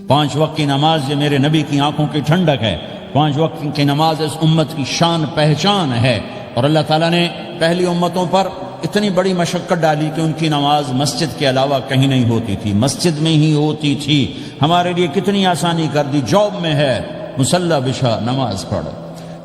5 وقت کی نماز یہ میرے نبی کی آنکھوں کی ٹھنڈک ہے، 5 وقت کی نماز اس امت کی شان پہچان ہے۔ اور اللہ تعالیٰ نے پہلی امتوں پر اتنی بڑی مشقت ڈالی کہ ان کی نماز مسجد کے علاوہ کہیں نہیں ہوتی تھی، مسجد میں ہی ہوتی تھی۔ ہمارے لیے کتنی آسانی کر دی، جاب میں ہے مصلی بچھا نماز پڑھ،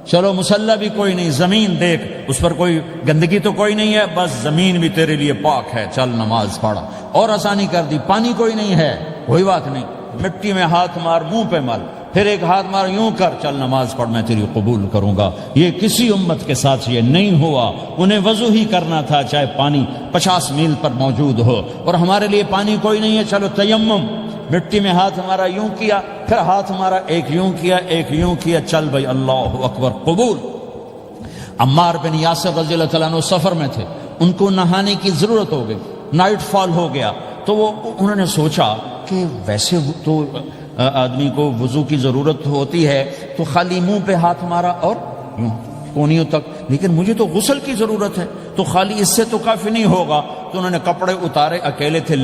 چلو مصلی بھی کوئی نہیں، زمین دیکھ اس پر کوئی گندگی تو کوئی نہیں ہے، بس زمین بھی تیرے لیے پاک ہے، چل نماز پڑھ۔ اور آسانی کر دی، پانی کوئی نہیں ہے کوئی بات نہیں، مٹی میں ہاتھ مار، منہ پہ مل، پھر ایک ہاتھ مار، یوں کر، چل نماز پڑھ، میں تیری قبول کروں گا۔ یہ کسی امت کے ساتھ یہ نہیں ہوا، انہیں وضو ہی کرنا تھا چاہے پانی 50 میل پر موجود ہو۔ اور ہمارے لیے پانی کوئی نہیں ہے، چلو تیمم، مٹی میں ہاتھ ہمارا یوں کیا، پھر ہاتھ ہمارا ایک یوں کیا ایک یوں کیا، چل بھائی اللہ اکبر قبول۔ عمار بن یاسر رضی اللہ تعالیٰ عنہ سفر میں تھے، ان کو نہانے کی ضرورت ہو گئی، نائٹ فال ہو گیا، تو انہوں نے سوچا کہ ویسے تو آدمی کو وضو کی ضرورت ہوتی ہے تو خالی منہ پہ ہاتھ مارا اور یوں کونیوں تک، لیکن مجھے تو غسل کی ضرورت ہے، تو خالی اس سے تو کافی نہیں ہوگا۔ تو انہوں نے کپڑے اتارے، اکیلے تھے،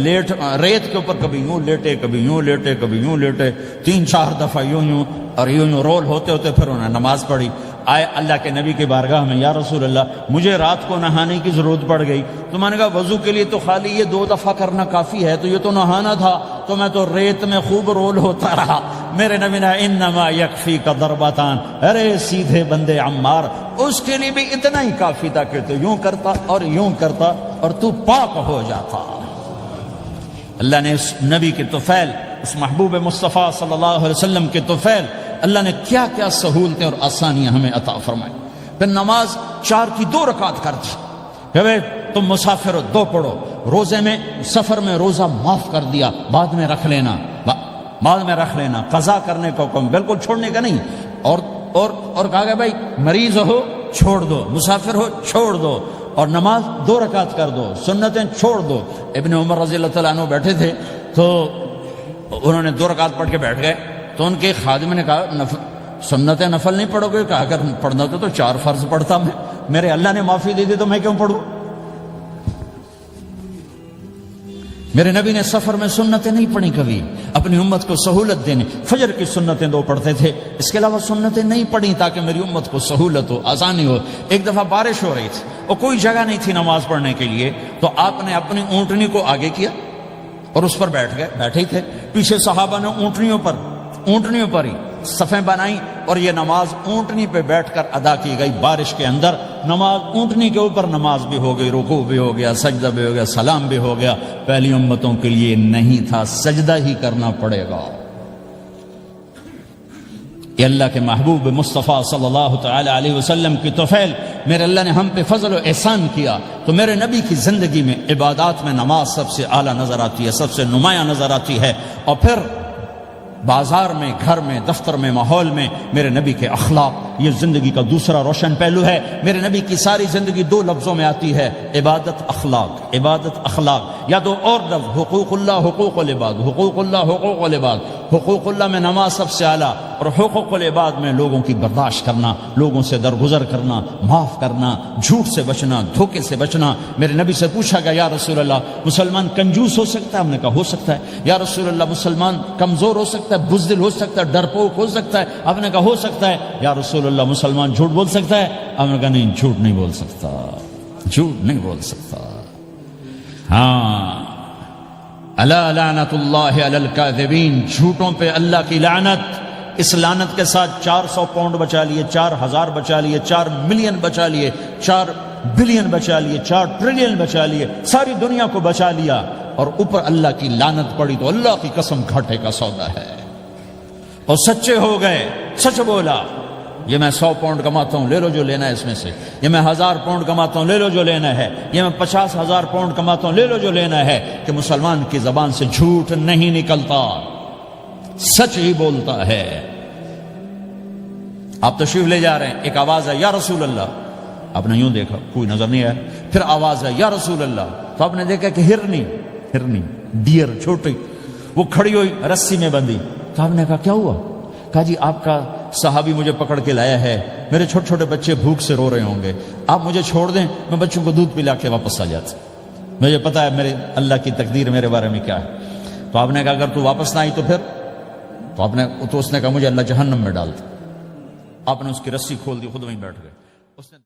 ریت کے اوپر کبھی یوں لیٹے کبھی یوں لیٹے کبھی یوں لیٹے، 3-4 دفعہ یوں اور یوں رول ہوتے ہوتے پھر انہوں نے نماز پڑھی۔ آئے اللہ کے نبی کی بارگاہ میں، یا رسول اللہ مجھے رات کو نہانے کی ضرورت پڑ گئی، تو میں نے کہا وضو کے لیے تو خالی یہ 2 دفعہ کرنا کافی ہے، تو یہ تو نہانا تھا، تو میں تو ریت میں خوب رول ہوتا رہا۔ میرے نبی نے انما یکفیک ضربتان، ارے سیدھے بندے عمار، اس کے لیے بھی اتنا ہی کافی تھا کہ تو یوں کرتا اور یوں کرتا اور تو پاک ہو جاتا۔ اللہ نے اس نبی کے طفیل، اس محبوب مصطفیٰ صلی اللہ علیہ وسلم کے طفیل، اللہ نے کیا کیا سہولتیں اور آسانیاں ہمیں عطا فرمائی۔ پھر نماز 4 کی 2 رکعت کر دی، کہ تم مسافر ہو 2 پڑھو، روزے میں سفر میں روزہ معاف کر دیا، بعد میں رکھ لینا، بعد میں رکھ لینا، قضا کرنے کو حکم، بالکل چھوڑنے کا نہیں۔ اور کہا گیا بھائی مریض ہو چھوڑ دو، مسافر ہو چھوڑ دو، اور نماز 2 رکعت کر دو، سنتیں چھوڑ دو۔ ابن عمر رضی اللہ تعالیٰ عنہ بیٹھے تھے تو انہوں نے 2 رکعت پڑھ کے بیٹھ گئے، تو ان کے خادم نے کہا سنتیں نفل نہیں پڑھو گے؟ کہا اگر پڑھنا تو 4 فرض پڑھتا میں، میرے اللہ نے معافی دے دی تو میں کیوں پڑھوں؟ میرے نبی نے سفر میں سنتیں نہیں پڑھی کبھی، اپنی امت کو سہولت دینے، فجر کی سنتیں 2 پڑھتے تھے، اس کے علاوہ سنتیں نہیں پڑھی تاکہ میری امت کو سہولت ہو، آسانی ہو۔ ایک دفعہ بارش ہو رہی تھی اور کوئی جگہ نہیں تھی نماز پڑھنے کے لیے، تو آپ نے اپنی اونٹنی کو آگے کیا اور اس پر بیٹھ گئے، بیٹھے ہی تھے، پیچھے صحابہ نے اونٹنیوں پر ہی صفیں بنائیں، اور یہ نماز اونٹنی پہ بیٹھ کر ادا کی گئی بارش کے اندر۔ نماز اونٹنی کے اوپر نماز بھی ہو گئی، رکوع بھی ہو گیا، سجدہ بھی ہو گیا، سلام بھی ہو گیا۔ پہلی امتوں کے لیے نہیں تھا، سجدہ ہی کرنا پڑے گا۔ یہ اللہ کے محبوب مصطفیٰ صلی اللہ تعالی علیہ وسلم کی طفیل، میرے اللہ نے ہم پہ فضل و احسان کیا، تو میرے نبی کی زندگی میں عبادات میں نماز سب سے اعلیٰ نظر آتی ہے، سب سے نمایاں نظر آتی ہے۔ اور پھر بازار میں، گھر میں، دفتر میں، ماحول میں میرے نبی کے اخلاق، یہ زندگی کا دوسرا روشن پہلو ہے۔ میرے نبی کی ساری زندگی 2 لفظوں میں آتی ہے، عبادت اخلاق، عبادت اخلاق، یا 2 اور لفظ، حقوق اللہ حقوق العباد، حقوق اللہ حقوق العباد۔ حقوق اللہ میں نماز سب سے اعلیٰ، اور حقوق العباد میں لوگوں کی برداشت کرنا، لوگوں سے درگزر کرنا، معاف کرنا، جھوٹ سے بچنا، دھوکے سے بچنا۔ میرے نبی سے پوچھا گیا یا رسول اللہ مسلمان کنجوس ہو سکتا ہے؟ ہم نے کہا ہو سکتا ہے۔ یا رسول اللہ مسلمان کمزور ہو سکتا ہے، بزدل ہو سکتا ہے، ڈرپوک ہو سکتا ہے؟ آپ نے کہا ہو سکتا ہے۔ یا رسول اللہ مسلمان جھوٹ بول سکتا ہے؟ آپ نے کہا نہیں، جھوٹ نہیں بول سکتا، جھوٹ نہیں بول سکتا۔ ہاں، الا لعنت اللہ علی الکاذبین، جھوٹوں پہ اللہ کی لعنت۔ اس لعنت کے ساتھ 400 پاؤنڈ بچا لیے، 4000 بچا لیے، 4 ملین بچا لیے، 4 بلین بچا لیے، 4 ٹریلین بچا لیے، ساری دنیا کو بچا لیا، اور اوپر اللہ کی لعنت پڑی تو اللہ کی قسم گھاٹے کا سودا ہے۔ اور سچے ہو گئے، سچ بولا، یہ میں 100 پاؤنڈ کماتا ہوں، لے لو جو لینا ہے اس میں سے، یہ میں 1000 پاؤنڈ کماتا ہوں، لے لو جو لینا ہے، یہ میں 50,000 پاؤنڈ کماتا ہوں، لے لو جو لینا ہے۔ کہ مسلمان کی زبان سے جھوٹ نہیں نکلتا، سچ ہی بولتا ہے۔ آپ تشریف لے جا رہے ہیں، ایک آواز ہے یا رسول اللہ، آپ نے یوں دیکھا کوئی نظر نہیں آیا، پھر آواز ہے یا رسول اللہ، تو آپ نے دیکھا کہ ہرنی ڈیر چھوٹی وہ کھڑی ہوئی رسی میں بندھی، تو آپ نے کہا کیا ہوا؟ کہا جی آپ کا صحابی مجھے پکڑ کے لایا ہے، میرے چھوٹے چھوٹے بچے بھوک سے رو رہے ہوں گے، آپ مجھے چھوڑ دیں، میں بچوں کو دودھ پلا کے واپس آ جاتا، مجھے پتا ہے میرے اللہ کی تقدیر میرے بارے میں کیا ہے۔ تو آپ نے کہا اگر تو واپس نہ آئی تو پھر تو اس نے کہا مجھے اللہ جہنم میں ڈال دے. آپ نے اس کی رسی کھول دی، خود وہیں بیٹھ گئے. اس نے